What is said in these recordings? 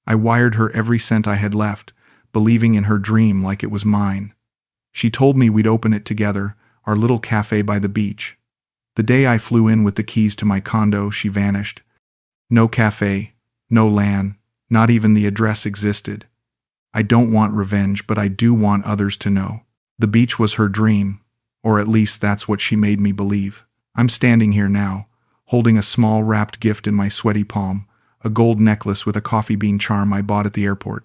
I wired her every cent I had left, believing in her dream like it was mine. She told me we'd open it together, our little cafe by the beach. The day I flew in with the keys to my condo, she vanished. No cafe, no LAN, not even the address existed. I don't want revenge, but I do want others to know. The beach was her dream, or at least that's what she made me believe. I'm standing here now, holding a small wrapped gift in my sweaty palm, a gold necklace with a coffee bean charm I bought at the airport.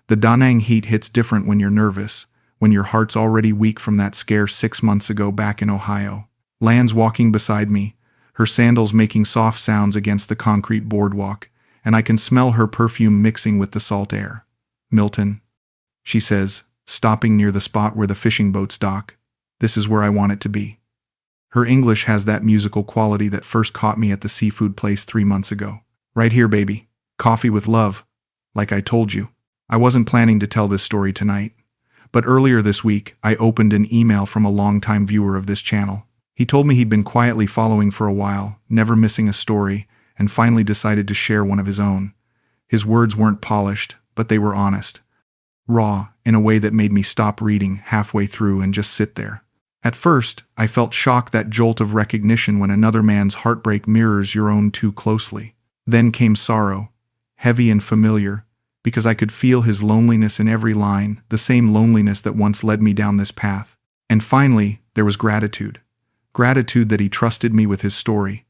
The Daang heat hits different when you're nervous, when your heart's already weak from that scare 6 months ago back in Ohio. Lan's walking beside me, her sandals making soft sounds against the concrete boardwalk, and I can smell her perfume mixing with the salt air. "Milton," she says, stopping near the spot where the fishing boats dock. "This is where I want it to be." Her English has that musical quality that first caught me at the seafood place 3 months ago. "Right here, baby. Coffee with love. Like I told you." I wasn't planning to tell this story tonight, but earlier this week I opened an email from a longtime viewer of this channel. He told me he'd been quietly following for a while, never missing a story, and finally decided to share one of his own. His words weren't polished, but they were honest. Raw, in a way that made me stop reading halfway through and just sit there. At first, I felt shocked, that jolt of recognition when another man's heartbreak mirrors your own too closely. Then came sorrow, heavy and familiar, because I could feel his loneliness in every line, the same loneliness that once led me down this path. And finally, there was gratitude. Gratitude that he trusted me with his story.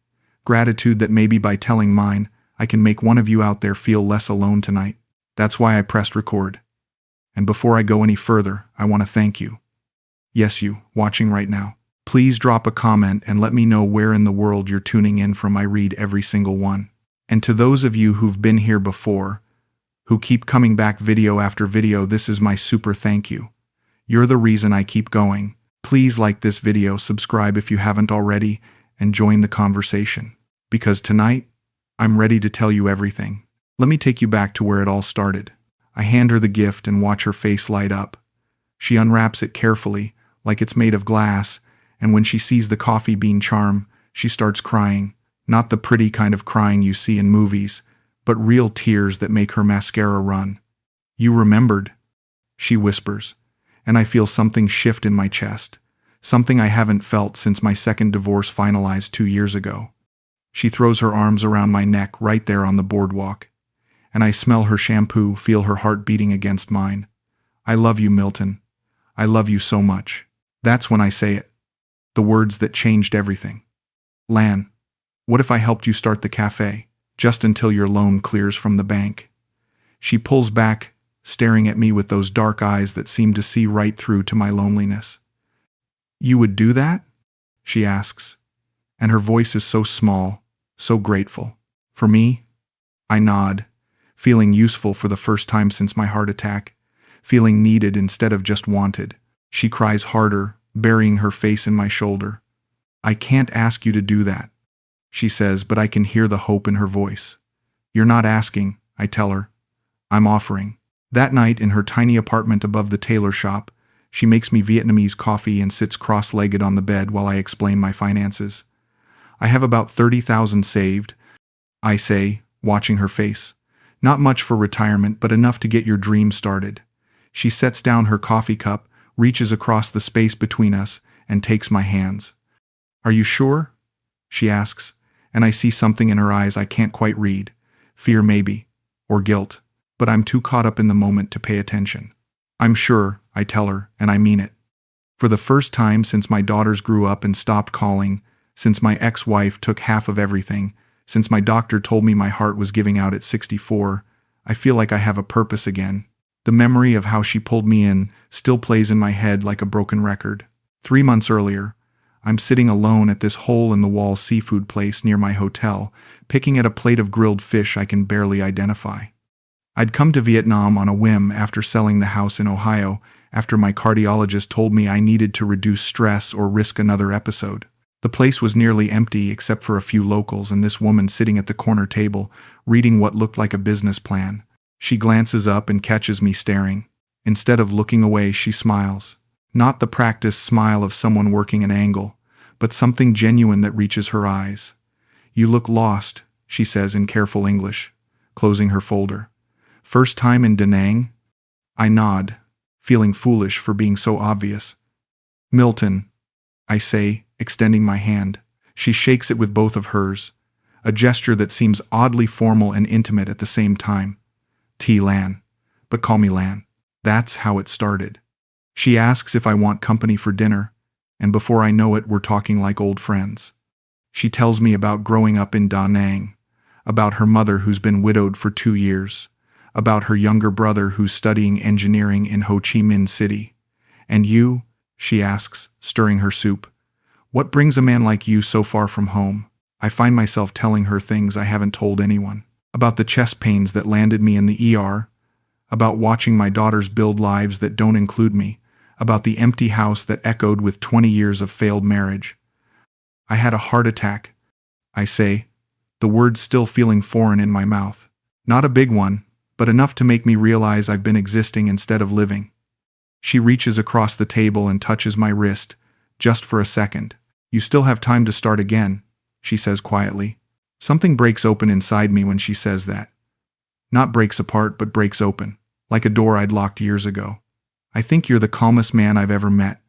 Gratitude that maybe by telling mine, I can make one of you out there feel less alone tonight. That's why I pressed record. And before I go any further, I want to thank you. Yes, you, watching right now. Please drop a comment and let me know where in the world you're tuning in from. I read every single one. And to those of you who've been here before, who keep coming back video after video, this is my super thank you. You're the reason I keep going. Please like this video, subscribe if you haven't already, and join the conversation. Because tonight, I'm ready to tell you everything. Let me take you back to where it all started. I hand her the gift and watch her face light up. She unwraps it carefully, like it's made of glass, and when she sees the coffee bean charm, she starts crying. Not the pretty kind of crying you see in movies, but real tears that make her mascara run. "You remembered," she whispers, and I feel something shift in my chest, something I haven't felt since my second divorce finalized 2 years ago. She throws her arms around my neck right there on the boardwalk, and I smell her shampoo, feel her heart beating against mine. "I love you, Milton. I love you so much." That's when I say it. The words that changed everything. "Lan, what if I helped you start the cafe? Just until your loan clears from the bank." She pulls back, staring at me with those dark eyes that seem to see right through to my loneliness. "You would do that?" she asks, and her voice is so small, so grateful. "For me?" I nod, feeling useful for the first time since my heart attack, feeling needed instead of just wanted. She cries harder, burying her face in my shoulder. "I can't ask you to do that," she says, but I can hear the hope in her voice. "You're not asking," I tell her. "I'm offering." That night in her tiny apartment above the tailor shop, she makes me Vietnamese coffee and sits cross-legged on the bed while I explain my finances. "I have about 30,000 saved," I say, watching her face. "Not much for retirement, but enough to get your dream started." She sets down her coffee cup, reaches across the space between us, and takes my hands. "Are you sure?" she asks, and I see something in her eyes I can't quite read. Fear maybe, or guilt, but I'm too caught up in the moment to pay attention. "I'm sure," I tell her, and I mean it. For the first time since my daughters grew up and stopped calling, since my ex-wife took half of everything, since my doctor told me my heart was giving out at 64, I feel like I have a purpose again. The memory of how she pulled me in still plays in my head like a broken record. 3 months earlier, I'm sitting alone at this hole-in-the-wall seafood place near my hotel, picking at a plate of grilled fish I can barely identify. I'd come to Vietnam on a whim after selling the house in Ohio, after my cardiologist told me I needed to reduce stress or risk another episode. The place was nearly empty except for a few locals and this woman sitting at the corner table, reading what looked like a business plan. She glances up and catches me staring. Instead of looking away, she smiles. Not the practiced smile of someone working an angle, but something genuine that reaches her eyes. "You look lost," she says in careful English, closing her folder. First time in Daang? I nod, feeling foolish for being so obvious. Milton, I say, extending my hand. She shakes it with both of hers, a gesture that seems oddly formal and intimate at the same time. Lan, but call me Lan. That's how it started. She asks if I want company for dinner, and before I know it, we're talking like old friends. She tells me about growing up in Da Nang, about her mother who's been widowed for 2 years, about her younger brother who's studying engineering in Ho Chi Minh City. And you, she asks, stirring her soup, what brings a man like you so far from home? I find myself telling her things I haven't told anyone, about the chest pains that landed me in the ER, about watching my daughters build lives that don't include me, about the empty house that echoed with 20 years of failed marriage. I had a heart attack, I say, the words still feeling foreign in my mouth. Not a big one, but enough to make me realize I've been existing instead of living. She reaches across the table and touches my wrist, just for a second. You still have time to start again, she says quietly. Something breaks open inside me when she says that. Not breaks apart, but breaks open, like a door I'd locked years ago. I think you're the calmest man I've ever met.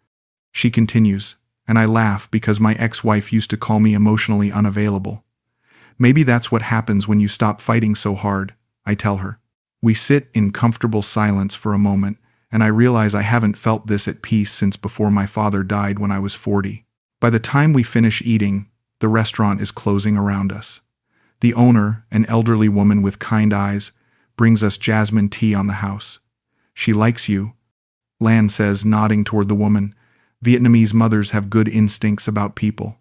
She continues, and I laugh because my ex-wife used to call me emotionally unavailable. Maybe that's what happens when you stop fighting so hard, I tell her. We sit in comfortable silence for a moment, and I realize I haven't felt this at peace since before my father died when I was 40. By the time we finish eating, the restaurant is closing around us. The owner, an elderly woman with kind eyes, brings us jasmine tea on the house. She likes you, Lan says, nodding toward the woman. Vietnamese mothers have good instincts about people.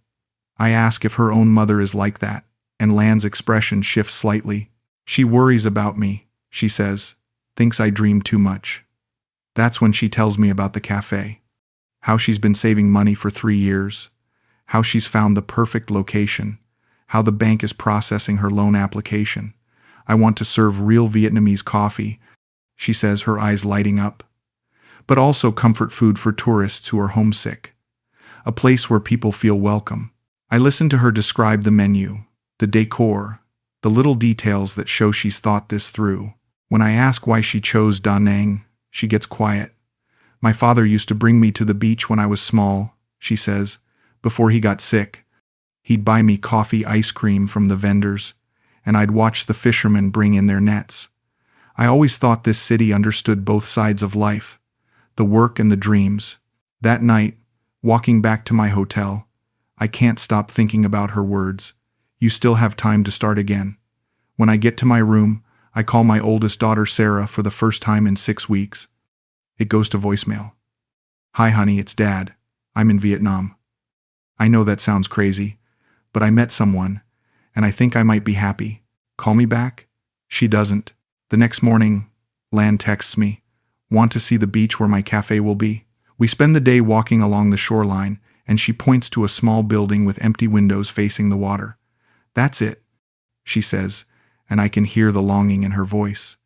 I ask if her own mother is like that, and Lan's expression shifts slightly. She worries about me, she says, thinks I dream too much. That's when she tells me about the cafe. How she's been saving money for 3 years. How she's found the perfect location. How the bank is processing her loan application. I want to serve real Vietnamese coffee, she says, her eyes lighting up. But also comfort food for tourists who are homesick. A place where people feel welcome. I listen to her describe the menu, the decor, the little details that show she's thought this through. When I ask why she chose Da Nang, she gets quiet. My father used to bring me to the beach when I was small, she says, before he got sick. He'd buy me coffee, ice cream from the vendors, and I'd watch the fishermen bring in their nets. I always thought this city understood both sides of life, the work and the dreams. That night, walking back to my hotel, I can't stop thinking about her words. You still have time to start again. When I get to my room, I call my oldest daughter Sarah for the first time in 6 weeks. It goes to voicemail. Hi honey, it's Dad. I'm in Vietnam. I know that sounds crazy, but I met someone, and I think I might be happy. Call me back? She doesn't. The next morning, Lan texts me. Want to see the beach where my cafe will be? We spend the day walking along the shoreline, and she points to a small building with empty windows facing the water. That's it, she says, and I can hear the longing in her voice.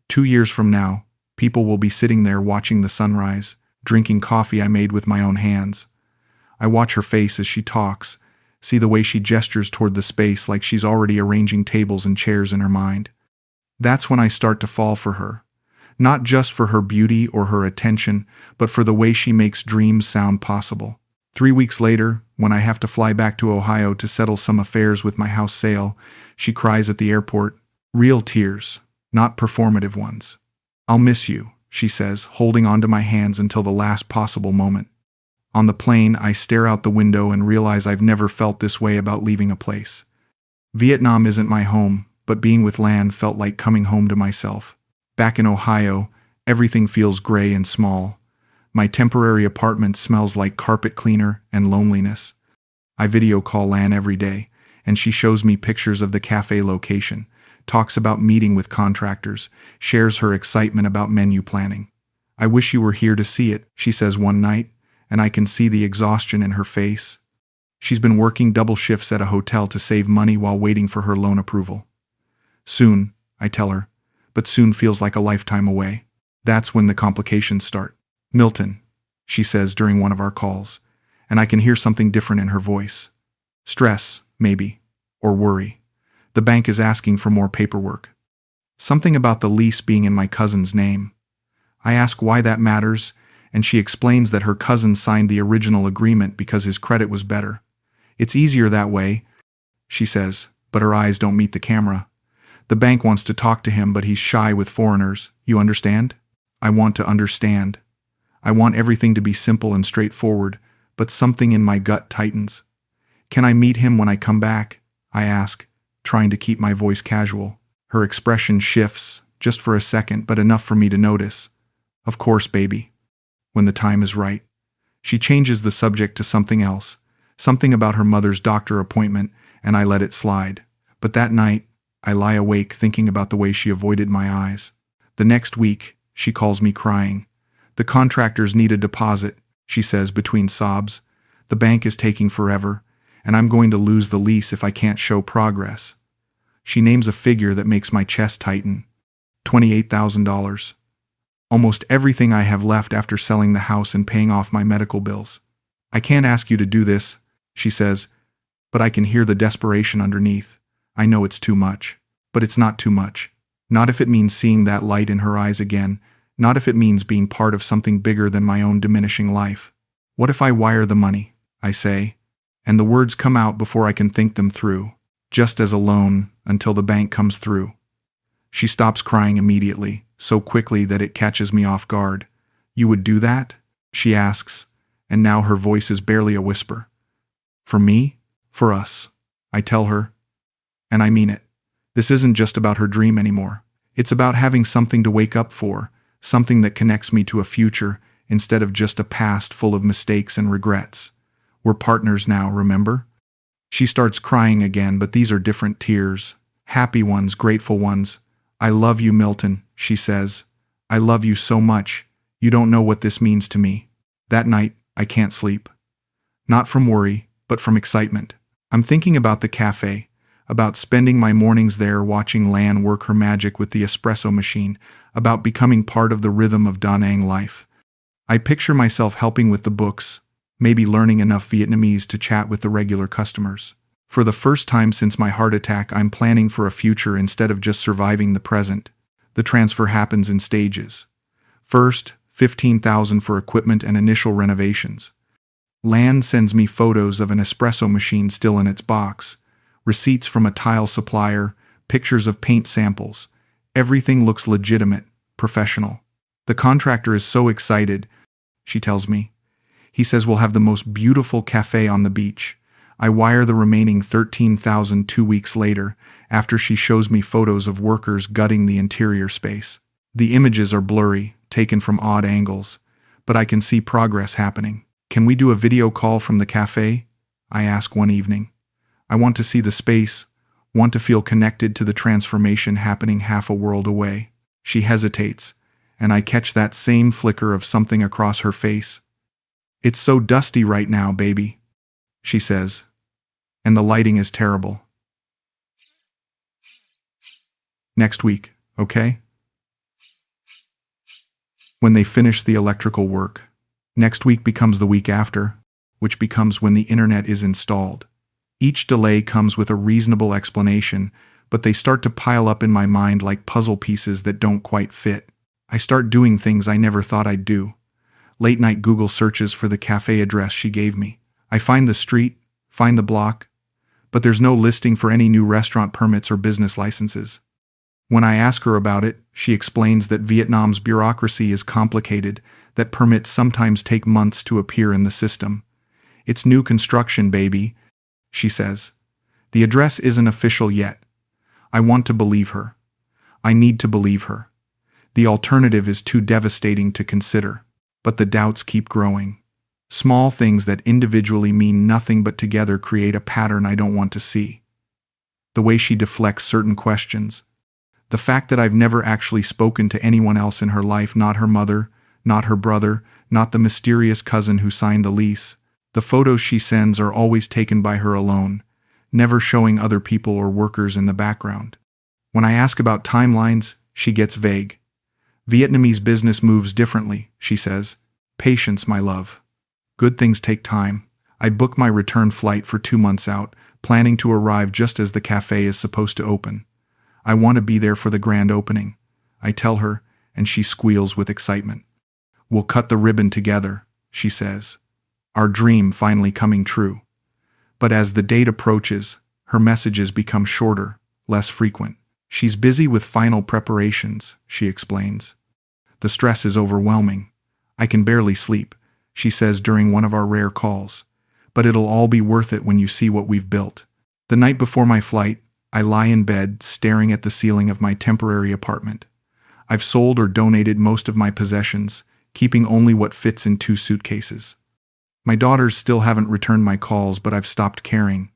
2 years from now, people will be sitting there watching the sunrise, drinking coffee I made with my own hands. I watch her face as she talks, see the way she gestures toward the space like she's already arranging tables and chairs in her mind. That's when I start to fall for her. Not just for her beauty or her attention, but for the way she makes dreams sound possible. 3 weeks later, when I have to fly back to Ohio to settle some affairs with my house sale, she cries at the airport. Real tears, not performative ones. I'll miss you, she says, holding onto my hands until the last possible moment. On the plane, I stare out the window and realize I've never felt this way about leaving a place. Vietnam isn't my home, but being with Lan felt like coming home to myself. Back in Ohio, everything feels gray and small. My temporary apartment smells like carpet cleaner and loneliness. I video call Lan every day, and she shows me pictures of the cafe location, talks about meeting with contractors, shares her excitement about menu planning. I wish you were here to see it, she says one night, and I can see the exhaustion in her face. She's been working double shifts at a hotel to save money while waiting for her loan approval. Soon, I tell her, but soon feels like a lifetime away. That's when the complications start. Milton, she says during one of our calls, and I can hear something different in her voice. Stress, maybe, or worry. The bank is asking for more paperwork. Something about the lease being in my cousin's name. I ask why that matters, and she explains that her cousin signed the original agreement because his credit was better. It's easier that way, she says, but her eyes don't meet the camera. The bank wants to talk to him, but he's shy with foreigners. You understand? I want to understand. I want everything to be simple and straightforward, but something in my gut tightens. Can I meet him when I come back? I ask, trying to keep my voice casual. Her expression shifts, just for a second, but enough for me to notice. Of course, baby. When the time is right. She changes the subject to something else, something about her mother's doctor appointment, and I let it slide. But that night, I lie awake thinking about the way she avoided my eyes. The next week, she calls me crying. The contractors need a deposit, she says between sobs. The bank is taking forever, and I'm going to lose the lease if I can't show progress. She names a figure that makes my chest tighten. $28,000. Almost everything I have left after selling the house and paying off my medical bills. I can't ask you to do this, she says, but I can hear the desperation underneath. I know it's too much, but it's not too much. Not if it means seeing that light in her eyes again, not if it means being part of something bigger than my own diminishing life. What if I wire the money? I say, and the words come out before I can think them through, just as a loan until the bank comes through. She stops crying immediately, so quickly that it catches me off guard. You would do that? She asks, and now her voice is barely a whisper. For me? For us. I tell her. And I mean it. This isn't just about her dream anymore. It's about having something to wake up for, something that connects me to a future instead of just a past full of mistakes and regrets. We're partners now, remember? She starts crying again, but these are different tears. Happy ones, grateful ones. I love you, Milton, she says. I love you so much. You don't know what this means to me. That night, I can't sleep. Not from worry, but from excitement. I'm thinking about the cafe, about spending my mornings there watching Lan work her magic with the espresso machine, about becoming part of the rhythm of Daang life. I picture myself helping with the books, maybe learning enough Vietnamese to chat with the regular customers. For the first time since my heart attack, I'm planning for a future instead of just surviving the present. The transfer happens in stages. First, $15,000 for equipment and initial renovations. Lan sends me photos of an espresso machine still in its box, receipts from a tile supplier, pictures of paint samples. Everything looks legitimate, professional. The contractor is so excited, she tells me. He says we'll have the most beautiful cafe on the beach. I wire the remaining $13,000 2 weeks later, after she shows me photos of workers gutting the interior space. The images are blurry, taken from odd angles, but I can see progress happening. Can we do a video call from the cafe? I ask one evening. I want to see the space, want to feel connected to the transformation happening half a world away. She hesitates, and I catch that same flicker of something across her face. It's so dusty right now, baby, she says, and the lighting is terrible. Next week, okay? When they finish the electrical work. Next week becomes the week after, which becomes when the internet is installed. Each delay comes with a reasonable explanation, but they start to pile up in my mind like puzzle pieces that don't quite fit. I start doing things I never thought I'd do. Late-night Google searches for the cafe address she gave me. I find the street, find the block, but there's no listing for any new restaurant permits or business licenses. When I ask her about it, she explains that Vietnam's bureaucracy is complicated, that permits sometimes take months to appear in the system. It's new construction, baby, she says. The address isn't official yet. I want to believe her. I need to believe her. The alternative is too devastating to consider, but the doubts keep growing. Small things that individually mean nothing but together create a pattern I don't want to see. The way she deflects certain questions. The fact that I've never actually spoken to anyone else in her life, not her mother, not her brother, not the mysterious cousin who signed the lease. The photos she sends are always taken by her alone, never showing other people or workers in the background. When I ask about timelines, she gets vague. Vietnamese business moves differently, she says. Patience, my love. Good things take time. I book my return flight for 2 months out, planning to arrive just as the cafe is supposed to open. I want to be there for the grand opening, I tell her, and she squeals with excitement. We'll cut the ribbon together, she says. Our dream finally coming true. But as the date approaches, her messages become shorter, less frequent. She's busy with final preparations, she explains. The stress is overwhelming. I can barely sleep, she says during one of our rare calls. But it'll all be worth it when you see what we've built. The night before my flight, I lie in bed staring at the ceiling of my temporary apartment. I've sold or donated most of my possessions, keeping only what fits in 2 suitcases. My daughters still haven't returned my calls, but I've stopped caring.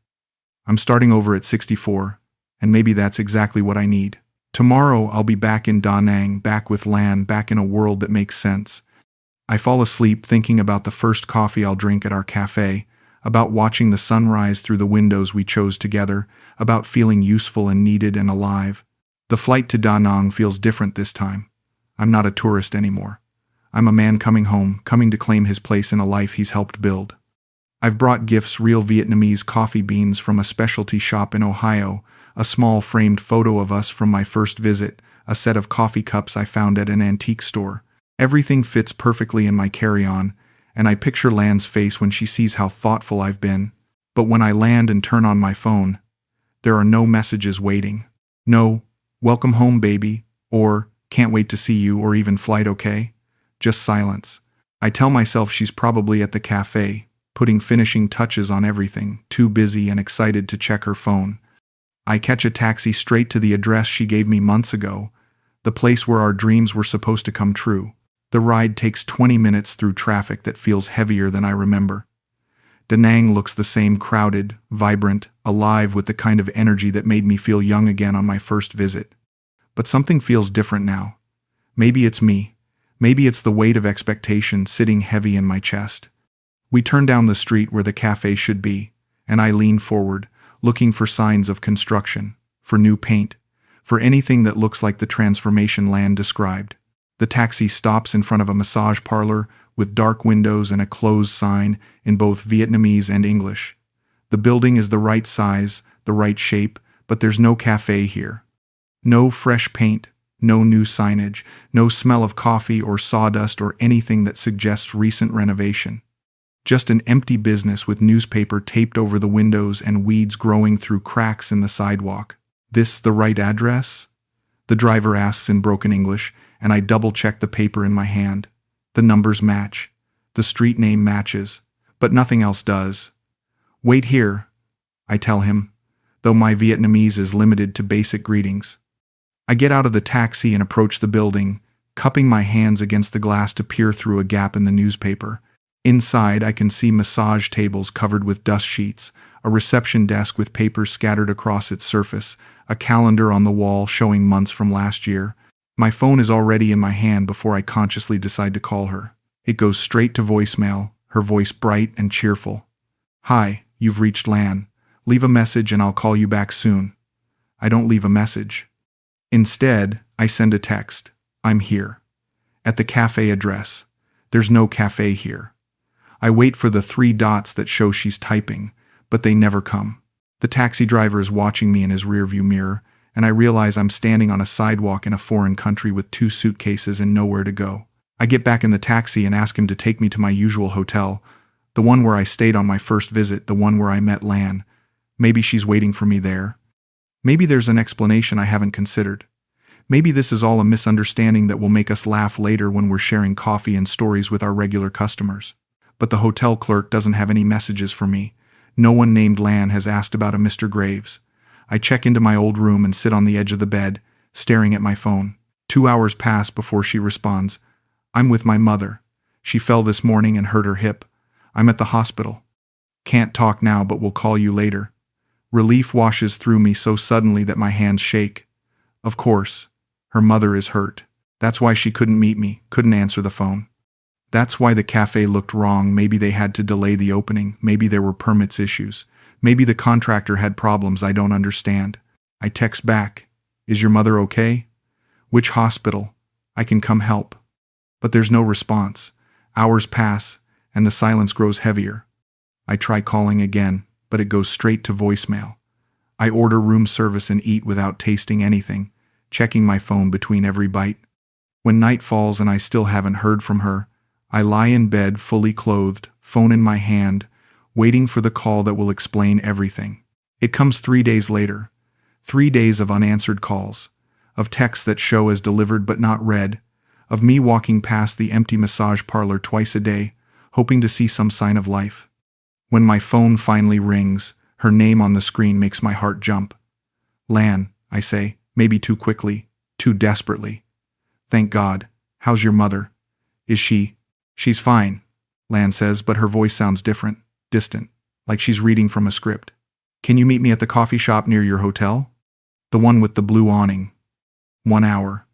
I'm starting over at 64, and maybe that's exactly what I need. Tomorrow I'll be back in Daang, back with Lan, back in a world that makes sense. I fall asleep thinking about the first coffee I'll drink at our cafe, about watching the sunrise through the windows we chose together, about feeling useful and needed and alive. The flight to Da Nang feels different this time. I'm not a tourist anymore. I'm a man coming home, coming to claim his place in a life he's helped build. I've brought gifts, real Vietnamese coffee beans from a specialty shop in Ohio, a small framed photo of us from my first visit, a set of coffee cups I found at an antique store. Everything fits perfectly in my carry-on, and I picture Lan's face when she sees how thoughtful I've been. But when I land and turn on my phone, there are no messages waiting. No, welcome home, baby, or can't wait to see you, or even flight okay? Just silence. I tell myself she's probably at the cafe, putting finishing touches on everything, too busy and excited to check her phone. I catch a taxi straight to the address she gave me months ago, the place where our dreams were supposed to come true. The ride takes 20 minutes through traffic that feels heavier than I remember. Da Nang looks the same, crowded, vibrant, alive, with the kind of energy that made me feel young again on my first visit. But something feels different now. Maybe it's me. Maybe it's the weight of expectation sitting heavy in my chest. We turn down the street where the cafe should be, and I lean forward, looking for signs of construction, for new paint, for anything that looks like the transformation Lan described. The taxi stops in front of a massage parlor with dark windows and a closed sign in both Vietnamese and English. The building is the right size, the right shape, but there's no cafe here. No fresh paint, no new signage, no smell of coffee or sawdust or anything that suggests recent renovation. Just an empty business with newspaper taped over the windows and weeds growing through cracks in the sidewalk. This the right address? The driver asks in broken English, and I double-check the paper in my hand. The numbers match. The street name matches. But nothing else does. Wait here, I tell him, though my Vietnamese is limited to basic greetings. I get out of the taxi and approach the building, cupping my hands against the glass to peer through a gap in the newspaper. Inside, I can see massage tables covered with dust sheets, a reception desk with papers scattered across its surface, a calendar on the wall showing months from last year. My phone is already in my hand before I consciously decide to call her. It goes straight to voicemail, her voice bright and cheerful. Hi, you've reached Lan. Leave a message and I'll call you back soon. I don't leave a message. Instead, I send a text. I'm here. At the cafe address. There's no cafe here. I wait for the 3 dots that show she's typing, but they never come. The taxi driver is watching me in his rearview mirror, and I realize I'm standing on a sidewalk in a foreign country with 2 suitcases and nowhere to go. I get back in the taxi and ask him to take me to my usual hotel, the one where I stayed on my first visit, the one where I met Lan. Maybe she's waiting for me there. Maybe there's an explanation I haven't considered. Maybe this is all a misunderstanding that will make us laugh later when we're sharing coffee and stories with our regular customers. But the hotel clerk doesn't have any messages for me. No one named Lan has asked about a Mr. Graves. I check into my old room and sit on the edge of the bed, staring at my phone. 2 hours pass before she responds. I'm with my mother. She fell this morning and hurt her hip. I'm at the hospital. Can't talk now, but will call you later. Relief washes through me so suddenly that my hands shake. Of course, her mother is hurt. That's why she couldn't meet me, couldn't answer the phone. That's why the cafe looked wrong. Maybe they had to delay the opening. Maybe there were permits issues. Maybe the contractor had problems I don't understand. I text back. Is your mother okay? Which hospital? I can come help. But there's no response. Hours pass, and the silence grows heavier. I try calling again, but it goes straight to voicemail. I order room service and eat without tasting anything, checking my phone between every bite. When night falls and I still haven't heard from her, I lie in bed fully clothed, phone in my hand, waiting for the call that will explain everything. It comes 3 days later. 3 days of unanswered calls, of texts that show as delivered but not read, of me walking past the empty massage parlor twice a day, hoping to see some sign of life. When my phone finally rings, her name on the screen makes my heart jump. Lan, I say, maybe too quickly, too desperately. Thank God. How's your mother? Is she? She's fine, Lan says, but her voice sounds different, distant, like she's reading from a script. Can you meet me at the coffee shop near your hotel? The one with the blue awning. 1 hour.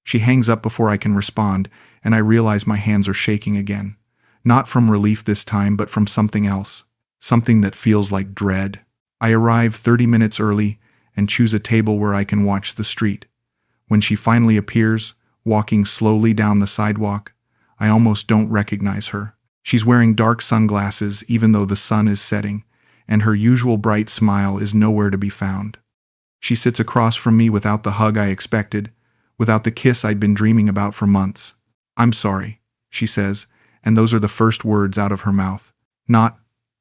She hangs up before I can respond, and I realize my hands are shaking again. Not from relief this time, but from something else. Something that feels like dread. I arrive 30 minutes early and choose a table where I can watch the street. When she finally appears, walking slowly down the sidewalk, I almost don't recognize her. She's wearing dark sunglasses even though the sun is setting, and her usual bright smile is nowhere to be found. She sits across from me without the hug I expected, without the kiss I'd been dreaming about for months. I'm sorry, she says, and those are the first words out of her mouth. Not,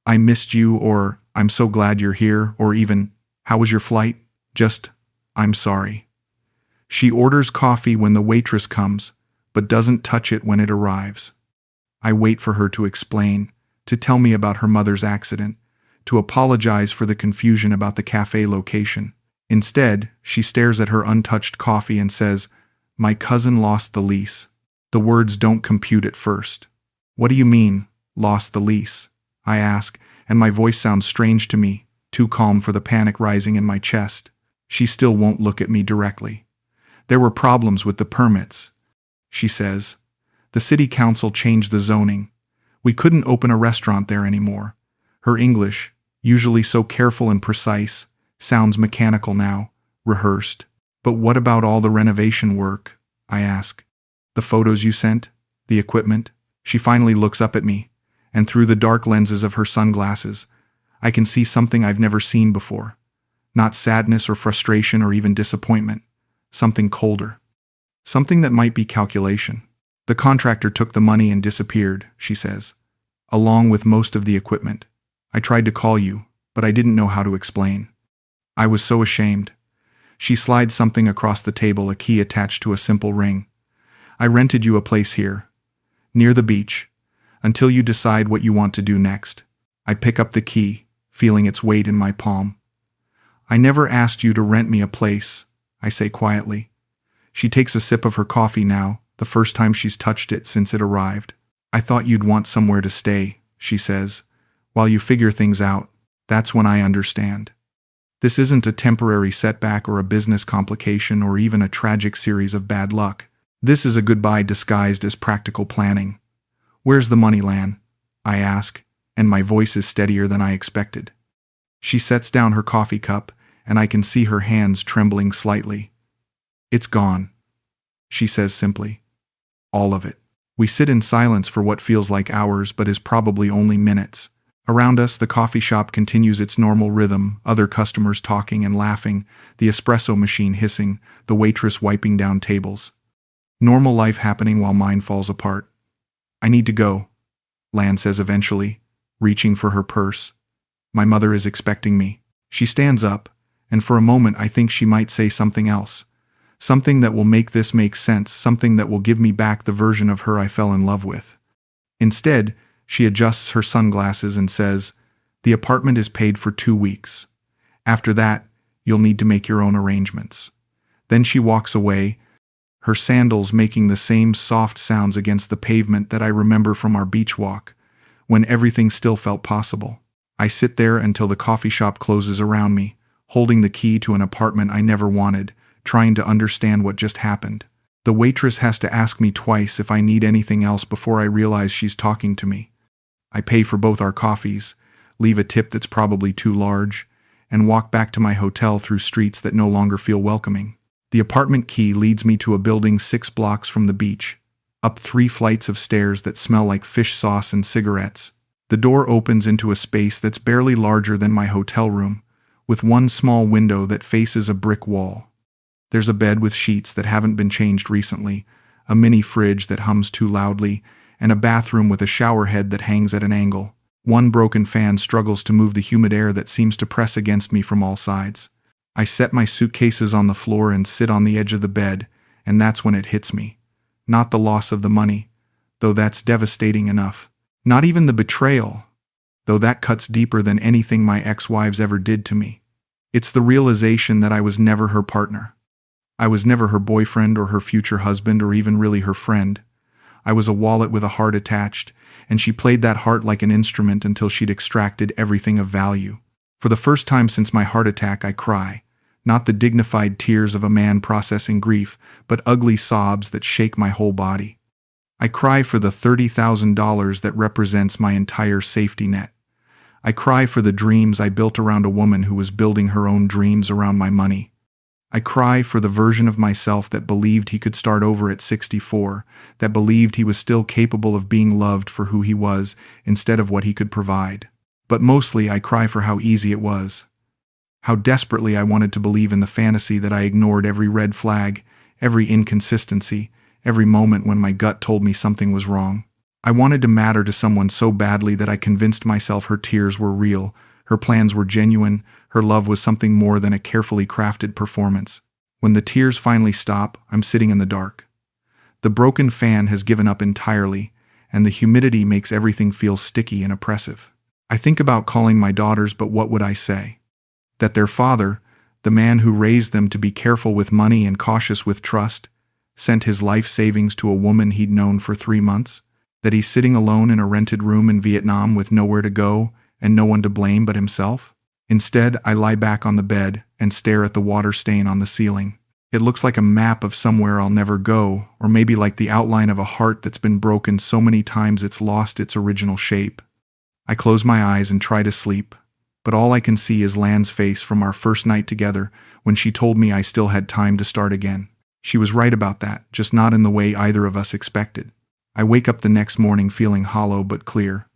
I missed you, or I'm so glad you're here, or even, how was your flight? Just, I'm sorry. She orders coffee when the waitress comes, but doesn't touch it when it arrives. I wait for her to explain, to tell me about her mother's accident, to apologize for the confusion about the cafe location. Instead, she stares at her untouched coffee and says, "My cousin lost the lease." The words don't compute at first. What do you mean, lost the lease? I ask, and my voice sounds strange to me, too calm for the panic rising in my chest. She still won't look at me directly. There were problems with the permits, she says. The city council changed the zoning. We couldn't open a restaurant there anymore. Her English, usually so careful and precise, sounds mechanical now, rehearsed. But what about all the renovation work? I ask. The photos you sent? The equipment? She finally looks up at me, and through the dark lenses of her sunglasses, I can see something I've never seen before. Not sadness or frustration or even disappointment. Something colder. Something that might be calculation. The contractor took the money and disappeared, she says, along with most of the equipment. I tried to call you, but I didn't know how to explain. I was so ashamed. She slides something across the table, a key attached to a simple ring. I rented you a place here, near the beach, until you decide what you want to do next. I pick up the key, feeling its weight in my palm. I never asked you to rent me a place, I say quietly. She takes a sip of her coffee now, the first time she's touched it since it arrived. I thought you'd want somewhere to stay, she says. While you figure things out, that's when I understand. This isn't a temporary setback or a business complication or even a tragic series of bad luck. This is a goodbye disguised as practical planning. Where's the money, Lan? I ask, and my voice is steadier than I expected. She sets down her coffee cup, and I can see her hands trembling slightly. It's gone, she says simply. All of it. We sit in silence for what feels like hours but is probably only minutes. Around us, the coffee shop continues its normal rhythm, other customers talking and laughing, the espresso machine hissing, the waitress wiping down tables. Normal life happening while mine falls apart. I need to go, Lan says eventually, reaching for her purse. My mother is expecting me. She stands up, and for a moment I think she might say something else. Something that will make this make sense, something that will give me back the version of her I fell in love with. Instead, she adjusts her sunglasses and says, "The apartment is paid for 2 weeks. After that, you'll need to make your own arrangements." Then she walks away, her sandals making the same soft sounds against the pavement that I remember from our beach walk, when everything still felt possible. I sit there until the coffee shop closes around me, holding the key to an apartment I never wanted, trying to understand what just happened. The waitress has to ask me twice if I need anything else before I realize she's talking to me. I pay for both our coffees, leave a tip that's probably too large, and walk back to my hotel through streets that no longer feel welcoming. The apartment key leads me to a building 6 blocks from the beach, up 3 flights of stairs that smell like fish sauce and cigarettes. The door opens into a space that's barely larger than my hotel room, with one small window that faces a brick wall. There's a bed with sheets that haven't been changed recently, a mini fridge that hums too loudly, and a bathroom with a shower head that hangs at an angle. One broken fan struggles to move the humid air that seems to press against me from all sides. I set my suitcases on the floor and sit on the edge of the bed, and that's when it hits me. Not the loss of the money, though that's devastating enough. Not even the betrayal, though that cuts deeper than anything my ex-wives ever did to me. It's the realization that I was never her partner. I was never her boyfriend or her future husband or even really her friend. I was a wallet with a heart attached, and she played that heart like an instrument until she'd extracted everything of value. For the first time since my heart attack, I cry. Not the dignified tears of a man processing grief, but ugly sobs that shake my whole body. I cry for the $30,000 that represents my entire safety net. I cry for the dreams I built around a woman who was building her own dreams around my money. I cry for the version of myself that believed he could start over at 64, that believed he was still capable of being loved for who he was instead of what he could provide. But mostly I cry for how easy it was. How desperately I wanted to believe in the fantasy that I ignored every red flag, every inconsistency, every moment when my gut told me something was wrong. I wanted to matter to someone so badly that I convinced myself her tears were real, her plans were genuine, her love was something more than a carefully crafted performance. When the tears finally stop, I'm sitting in the dark. The broken fan has given up entirely, and the humidity makes everything feel sticky and oppressive. I think about calling my daughters, but what would I say? That their father, the man who raised them to be careful with money and cautious with trust, sent his life savings to a woman he'd known for 3 months? That he's sitting alone in a rented room in Vietnam with nowhere to go and no one to blame but himself? Instead, I lie back on the bed and stare at the water stain on the ceiling. It looks like a map of somewhere I'll never go, or maybe like the outline of a heart that's been broken so many times it's lost its original shape. I close my eyes and try to sleep, but all I can see is Lan's face from our first night together when she told me I still had time to start again. She was right about that, just not in the way either of us expected. I wake up the next morning feeling hollow but clear.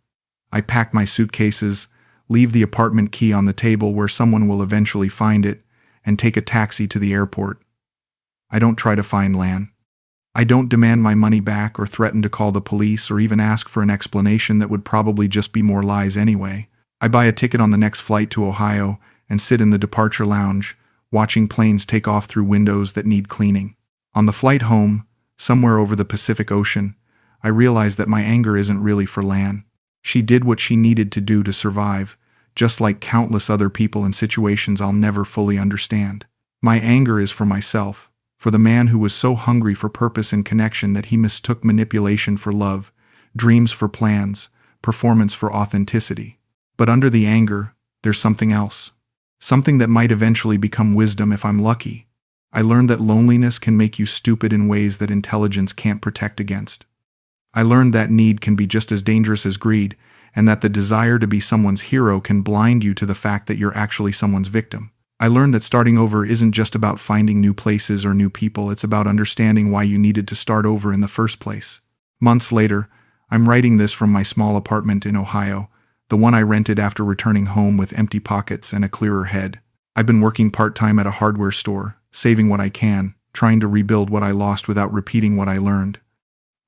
I pack my suitcases, leave the apartment key on the table where someone will eventually find it, and take a taxi to the airport. I don't try to find Lan. I don't demand my money back or threaten to call the police or even ask for an explanation that would probably just be more lies anyway. I buy a ticket on the next flight to Ohio and sit in the departure lounge, watching planes take off through windows that need cleaning. On the flight home, somewhere over the Pacific Ocean, I realize that my anger isn't really for Lan. She did what she needed to do to survive, just like countless other people in situations I'll never fully understand. My anger is for myself, for the man who was so hungry for purpose and connection that he mistook manipulation for love, dreams for plans, performance for authenticity. But under the anger, there's something else. Something that might eventually become wisdom if I'm lucky. I learned that loneliness can make you stupid in ways that intelligence can't protect against. I learned that need can be just as dangerous as greed, and that the desire to be someone's hero can blind you to the fact that you're actually someone's victim. I learned that starting over isn't just about finding new places or new people, it's about understanding why you needed to start over in the first place. Months later, I'm writing this from my small apartment in Ohio, the one I rented after returning home with empty pockets and a clearer head. I've been working part-time at a hardware store, saving what I can, trying to rebuild what I lost without repeating what I learned.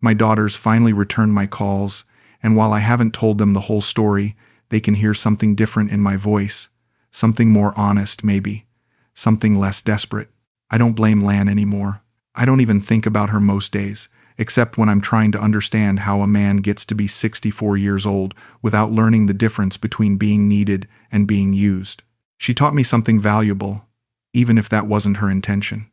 My daughters finally returned my calls, and while I haven't told them the whole story, they can hear something different in my voice, something more honest maybe, something less desperate. I don't blame Lan anymore. I don't even think about her most days, except when I'm trying to understand how a man gets to be 64 years old without learning the difference between being needed and being used. She taught me something valuable, even if that wasn't her intention.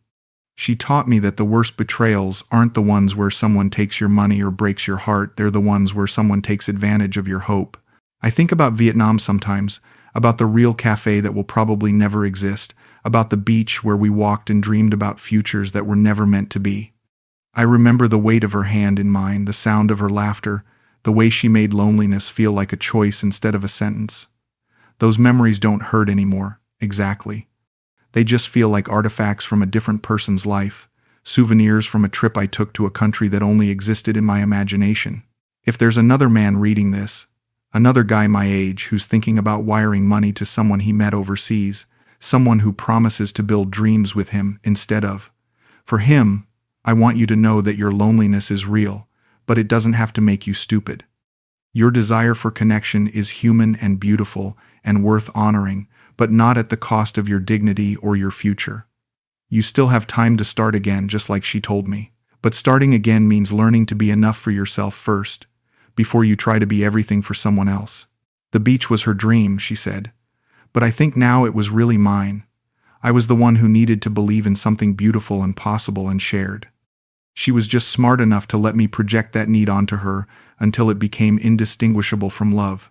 She taught me that the worst betrayals aren't the ones where someone takes your money or breaks your heart, they're the ones where someone takes advantage of your hope. I think about Vietnam sometimes, about the real cafe that will probably never exist, about the beach where we walked and dreamed about futures that were never meant to be. I remember the weight of her hand in mine, the sound of her laughter, the way she made loneliness feel like a choice instead of a sentence. Those memories don't hurt anymore, exactly. They just feel like artifacts from a different person's life, souvenirs from a trip I took to a country that only existed in my imagination. If there's another man reading this, another guy my age who's thinking about wiring money to someone he met overseas, someone who promises to build dreams with him instead of. For him, I want you to know that your loneliness is real, but it doesn't have to make you stupid. Your desire for connection is human and beautiful and worth honoring, but not at the cost of your dignity or your future. You still have time to start again, just like she told me. But starting again means learning to be enough for yourself first, before you try to be everything for someone else. The beach was her dream, she said. But I think now it was really mine. I was the one who needed to believe in something beautiful and possible and shared. She was just smart enough to let me project that need onto her until it became indistinguishable from love.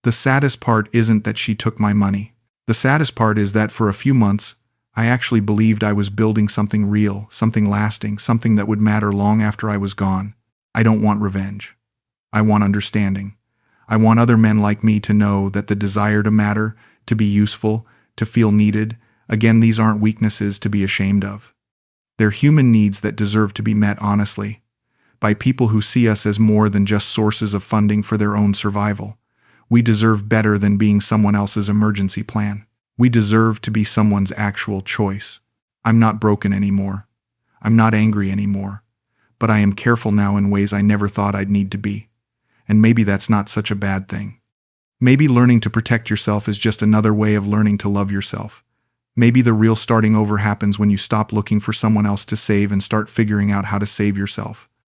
The saddest part isn't that she took my money. The saddest part is that for a few months, I actually believed I was building something real, something lasting, something that would matter long after I was gone. I don't want revenge. I want understanding. I want other men like me to know that the desire to matter, to be useful, to feel needed, again, these aren't weaknesses to be ashamed of. They're human needs that deserve to be met honestly, by people who see us as more than just sources of funding for their own survival. We deserve better than being someone else's emergency plan. We deserve to be someone's actual choice. I'm not broken anymore. I'm not angry anymore. But I am careful now in ways I never thought I'd need to be. And maybe that's not such a bad thing. Maybe learning to protect yourself is just another way of learning to love yourself. Maybe the real starting over happens when you stop looking for someone else to save and start figuring out how to save yourself.